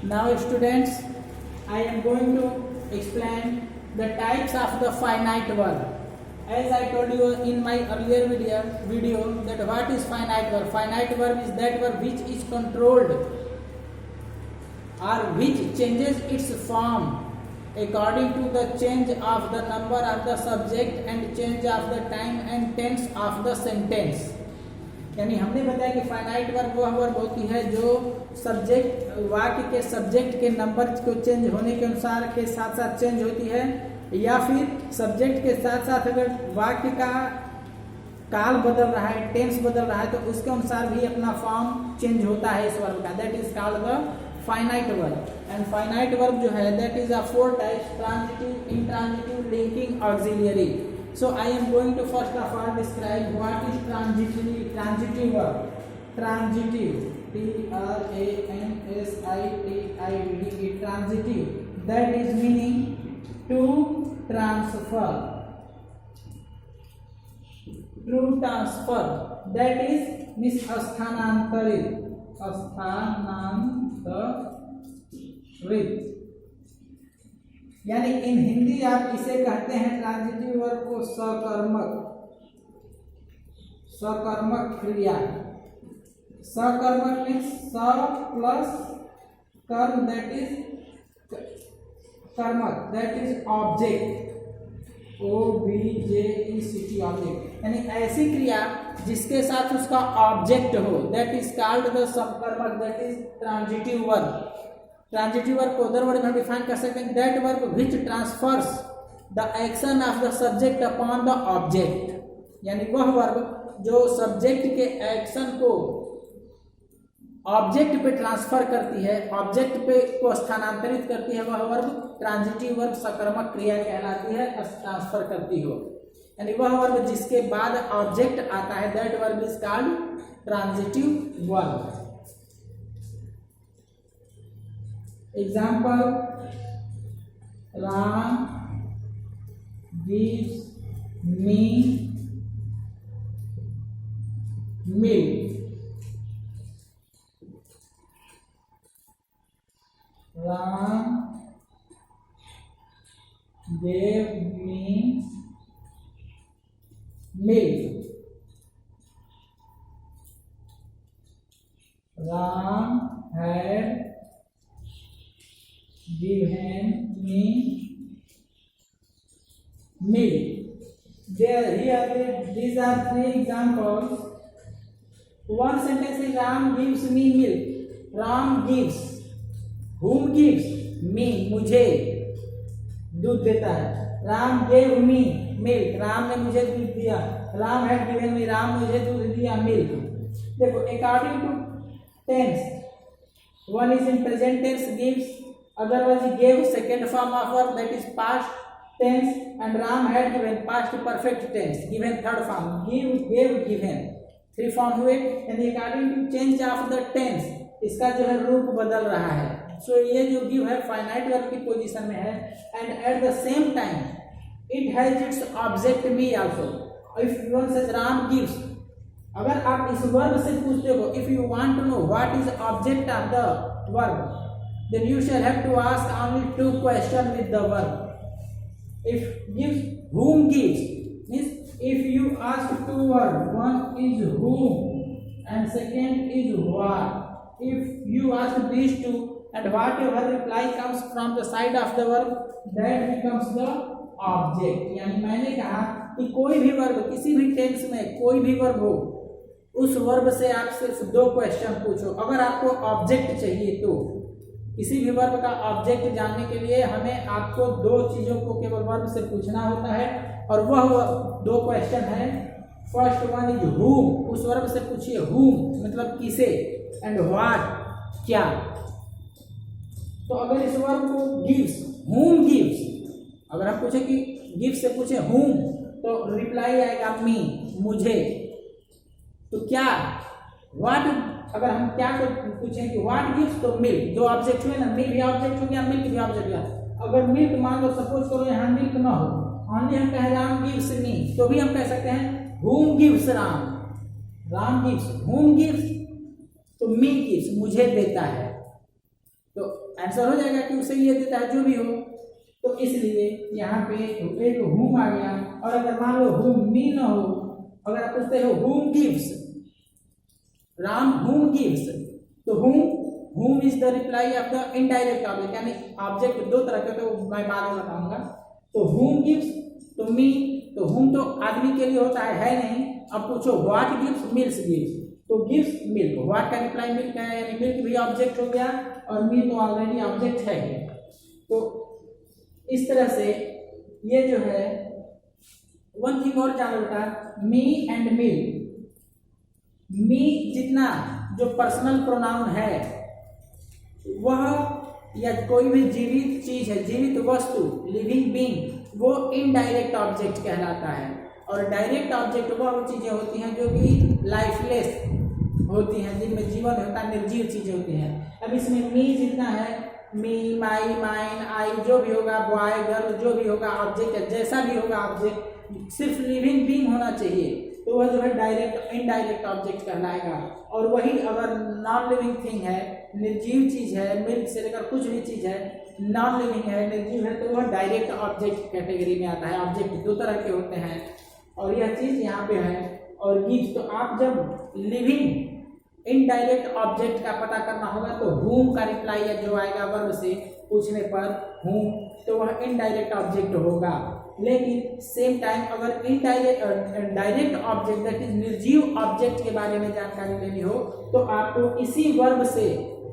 Now students, I am going to explain the types of the finite verb. As I told you in my earlier video that what is finite verb? Finite verb is that verb which is controlled or which changes its form according to the change of the number of the subject and change of the time and tense of the sentence. यानी हमने बताया कि finite verb वह verb होती है जो subject वाक्य के सब्जेक्ट के नंबर को चेंज होने के अनुसार के साथ साथ चेंज होती है, या फिर सब्जेक्ट के साथ साथ अगर वाक्य का काल बदल रहा है, टेंस बदल रहा है, तो उसके अनुसार भी अपना फॉर्म चेंज होता है इस वर्ब का. That is called the finite verb. And finite verb जो है that is a 4 types: transitive, intransitive, linking, auxiliary. So I am going to first of all describe what is transitive verb. Transitive, transitive, transitive. That is meaning to transfer. To transfer. That is means स्थानांतरित. स्थानांतरित. यानी इन हिंदी आप इसे कहते हैं transitive verb को सकर्मक क्रिया. सकर्मक मीन्स स प्लस कर्म, दैट इज कर्मक, that is object. OBJECT object. यानी ऐसी क्रिया जिसके साथ उसका ऑब्जेक्ट हो, दैट इज कॉल्ड द सकर्मक, that is transitive verb. Transitive verb को अदर वर्ड में डिफाइन कर सकते हैं that verb which transverse the action of the subject upon the object. यानी वह वर्ब जो सब्जेक्ट के एक्शन को ऑब्जेक्ट पे ट्रांसफर करती है, ऑब्जेक्ट पे को स्थानांतरित करती है, वह वर्ब ट्रांजिटिव वर्ब सकर्मक क्रिया कहलाती है, ट्रांसफर करती हो. यानी वह वर्ब जिसके बाद ऑब्जेक्ट आता है that verb is called transitive verb. Example: Ram gives me milk. Ram gave me milk. Ram had given me milk. These are 3 examples. One sentence is Ram gives me milk. Ram gives. Whom gives? Me, मुझे दूध देता है. Ram gave me milk. Ram ने मुझे दूध दिया. Ram had given me. Ram मुझे दूध दिया, milk. देखो, according to tense, one is in present tense, gives. Otherwise he gave second form of verb, that is past tense, and Ram had given past perfect tense, given third form, give, gave, given, 3 form हुए. यानी according to change of the tense इसका जो है रूप बदल रहा है. सो ये जो गिव है फाइनाइट वर्ब की पोजीशन में है, and at the same time it has its object be also. If one says Ram gives, अगर आप इस वर्ब से पूछते हो, if you want to know what is object of the verb, then you shall have to ask only 2 questions with the verb. If gives, whom gives, means if you ask 2 words, one is whom and second is what. If you ask these 2 and whatever reply comes from the side of the verb, that becomes the object. यानी मैंने कहा कि कोई भी verb, किसी भी tense में कोई भी वर्ब हो, उस वर्ब से आप सिर्फ 2 क्वेश्चन पूछो. अगर आपको ऑब्जेक्ट चाहिए तो किसी भी वर्ब का ऑब्जेक्ट जानने के लिए हमें आपको 2 चीजों को केवल वर्ब से पूछना होता है, और वह 2 क्वेश्चन है. फर्स्ट वन इज whom, उस वर्ब से पूछिए whom मतलब किसे, एंड what क्या. तो अगर इस वर्ब को gives, whom gives, अगर हम पूछे कि gives से पूछे whom, तो रिप्लाई आएगा me, मुझे. तो क्या what, अगर हम क्या को पूछें कि व्हाट गिव्स, तो मिल्क. 2 ऑब्जेक्ट हुए ना, मिल्क भी ऑब्जेक्ट हो गया, मिल्क भी ऑब्जेक्ट हो गया. अगर मिल्क मान लो सपोज करो यहाँ मिल्क ना हो, ओनली हम कहें राम गिव्स मी, तो भी हम कह सकते हैं whom gives Ram. Ram gives, whom gives, तो मी गिव्स, मुझे देता है. तो आंसर हो जाएगा कि उसे ये देता है जो भी हो। तो इसलिए यहाँ पे एक whom आ गया। और अगर मान लो whom me ना हो, अगर आप पूछते हो whom gives, Ram whom gives, तो whom is the reply off the indirect object, यानी ऑब्जेक्ट दो तरह के, तो मैं बाद में बताऊंगा। तो whom gives तो me, तो whom तो आदमी के लिए होता है नहीं। अब पूछो what gives, milk gives, तो gives milk, what का रिप्लाई मिल्क है, यानी मिल्क भी ऑब्जेक्ट हो गया और me तो ऑलरेडी ऑब्जेक्ट है। तो इस तरह से ये जो है वन थिंग और जानो बेटा, मी एंड मिल्क, मी जितना जो पर्सनल प्रोनाउन है वह या कोई भी जीवित चीज है, जीवित वस्तु, लिविंग बीइंग, वो इनडायरेक्ट ऑब्जेक्ट कहलाता है। और डायरेक्ट ऑब्जेक्ट वह चीजें होती हैं जो कि लाइफलेस होती हैं, जिनमें जीवन होता है, निर्जीव चीजें होती हैं। अब इसमें मी जितना है, मी, माई, माइन, आई, जो भी होगा, बॉय, गर्ल, जो भी होगा ऑब्जेक्ट, जैसा भी होगा ऑब्जेक्ट, सिर्फ लिविंग बीइंग होना चाहिए, तो वह जो है डायरेक्ट इनडायरेक्ट ऑब्जेक्ट कहलाएगा। और वही अगर नॉन लिविंग थिंग है, निर्जीव चीज है, मिल्क से लेकर कुछ भी चीज है, नॉन लिविंग है, निर्जीव है, तो वह डायरेक्ट ऑब्जेक्ट कैटेगरी में आता है। ऑब्जेक्ट दो तरह के होते हैं और यह चीज यहाँ पे है। और गिव्स, तो आप जब लिविंग इनडायरेक्ट ऑब्जेक्ट का पता करना होगा तो whom का रिप्लाई या जो आएगा वर्ब से पूछने पर whom, तो वह इनडायरेक्ट ऑब्जेक्ट होगा। लेकिन सेम टाइम अगर indirect direct object that is निर्जीव ऑब्जेक्ट के बारे में जानकारी लेनी हो तो आपको इसी वर्ब से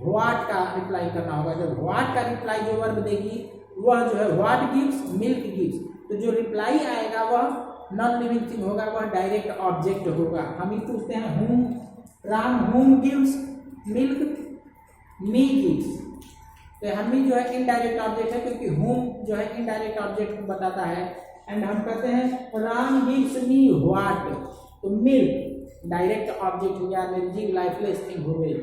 व्हाट का रिप्लाई करना होगा। जब व्हाट का रिप्लाई जो वर्ब देगी वह जो है व्हाट गिव्स, मिल्क गिव्स, तो जो रिप्लाई आएगा वह नॉन लिविंग थिंग होगा, वह डायरेक्ट ऑब्जेक्ट होगा। हम ही पूछते हैं whom, Ram whom gives milk, me gives, तो हम ही जो है इनडायरेक्ट ऑब्जेक्ट है क्योंकि whom जो है इनडायरेक्ट ऑब्जेक्ट को बताता है। एंड हम कहते हैं राम gives me what, तो मिल्क डायरेक्ट ऑब्जेक्ट हो गया, निर्जीव लाइफलेस थिंग हो गई।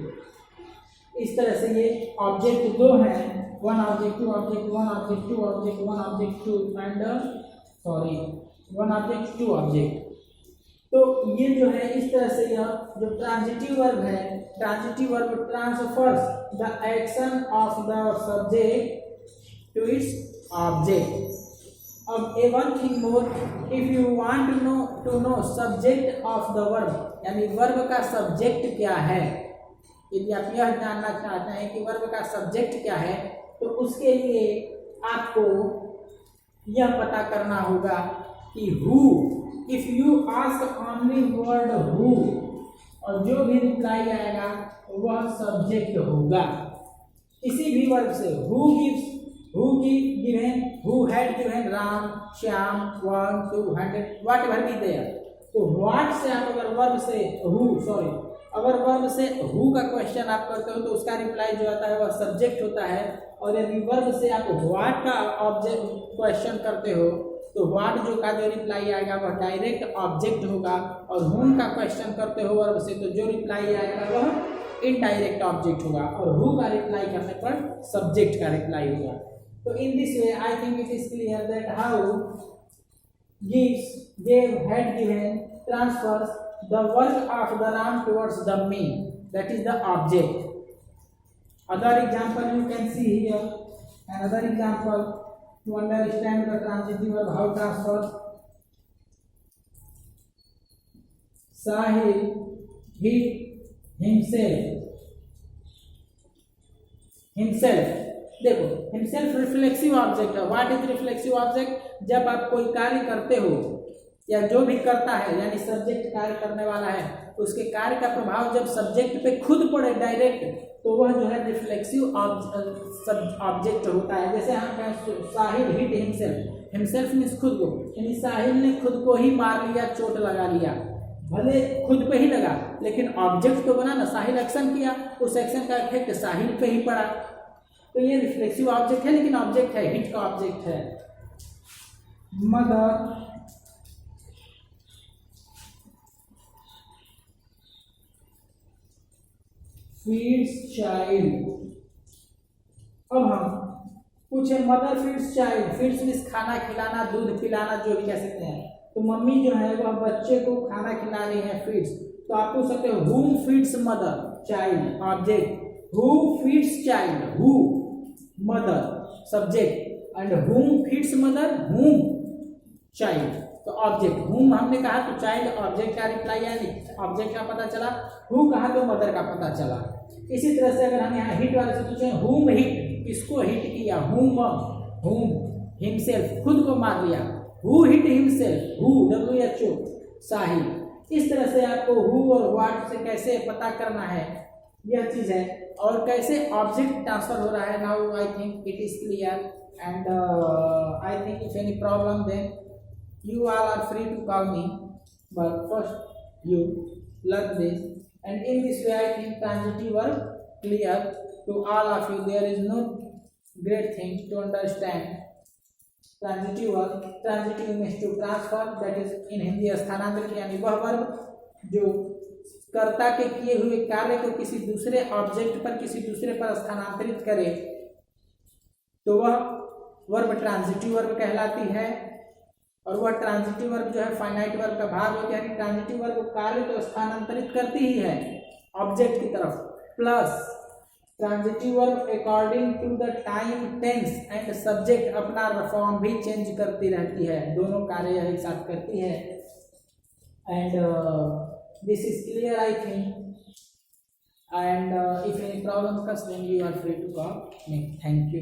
इस तरह से ये ऑब्जेक्ट दो हैं, one object, two object, one object, two object, one object, two and one object, two object. तो ये जो है इस तरह से यह जो ट्रांजिटिव वर्ब है, transitive verb transfers the action of the subject to its object. अब a one thing more, if you want to know subject of the verb, यानी वर्ब का सब्जेक्ट क्या है, यदि आप यह जानना चाहते हैं कि वर्ब का सब्जेक्ट क्या है, तो उसके लिए आपको यह पता करना होगा कि who, if you ask only word who, और जो भी रिप्लाई आएगा वह सब्जेक्ट होगा किसी भी वर्ब से। Who gives, who given, who had given Ram, Shyam, 1, 2, 100, whatever be there. तो व्हाट से आप अगर वर्ब से अगर वर्ब से हु का क्वेश्चन आप करते हो तो उसका रिप्लाई जो आता है वह सब्जेक्ट होता है। और यदि वर्ब से आप व्हाट का ऑब्जेक्ट क्वेश्चन करते हो तो व्हाट जो रिप्लाई आएगा वह डायरेक्ट ऑब्जेक्ट होगा। और whom का क्वेश्चन करते हो वर्ब से तो जो रिप्लाई आएगा वह इनडायरेक्ट ऑब्जेक्ट होगा। और who का रिप्लाई करने पर सब्जेक्ट का रिप्लाई होगा। तो in this way I think it is clear that how gives, gave, had given transfers the work of the Ram towards the me, that is the object. Other example you can see here, another example to understand the transitive verb how transfers. Sahil hit himself, देखो himself reflexive object है। What is reflexive object? जब आप कोई कार्य करते हो या जो भी करता है, यानी सब्जेक्ट कार्य करने वाला है, तो उसके कार्य का प्रभाव जब सब्जेक्ट पे खुद पड़े डायरेक्ट, तो वह जो है रिफ्लेक्सिव ऑब्जेक्ट होता है। जैसे हम कहें साहिल हिट हिमसेल्फ, हिमसेल्फ मीन्स खुद को, यानी साहिल ने खुद को ही मार लिया, चोट लगा लिया, भले खुद पे ही लगा लेकिन ऑब्जेक्ट तो बना ना, साहिल एक्शन किया, उस एक्शन का इफेक्ट साहिल पे ही पड़ा। तो ये रिफ्लेक्सिव ऑब्जेक्ट है लेकिन ऑब्जेक्ट है, हिट का ऑब्जेक्ट है। Mother feeds child. अब हम पूछे mother feeds child, feeds means खाना खिलाना, दूध पिलाना, जो भी कह सकते हैं। तो मम्मी जो है वह बच्चे को खाना खिला रही है, फीड्स। तो आप पूछ सकते हो whom feeds mother, child, object. who feeds child, who mother subject and whom feeds mother, whom child, तो ऑब्जेक्ट whom हमने कहा तो चाइल्ड ऑब्जेक्ट का रिप्लाई यानी ऑब्जेक्ट का पता चला, who कहा तो मदर का पता चला। इसी तरह से अगर हम यहाँ हिट वाले से पूछें whom hit, किसको हिट किया, whom himself, खुद को मार लिया, who hit himself, who WHO साहिल। इस तरह से आपको who और what से कैसे पता करना है यह चीज है, और कैसे ऑब्जेक्ट ट्रांसफर हो रहा है। Now I think it is clear and I think if any problem then you all are free to call me, but first you learn this, and in this way I think transitive verb clear to all of you. There is no great thing to understand transitive verb. Transitive means to transfer, that is in Hindi स्थानांतरित, यानी वह verb जो कर्ता के किए हुए कार्य को किसी दूसरे ऑब्जेक्ट पर, किसी दूसरे पर स्थानांतरित करे, तो वह वर्ब ट्रांजिटिव वर्ब कहलाती है। और वह ट्रांजिटिव वर्ब जो है फाइनाइट वर्ब का भाग होता है, ट्रांजिटिव वर्ब कार्य को स्थानांतरित करती ही है ऑब्जेक्ट की तरफ, plus transitive verb according to the time, tense and subject अपना फॉर्म भी चेंज करती रहती है, दोनों कार्य एक साथ करती है। And this is clear I think, and if any problem comes then you are free to call me. Thank you.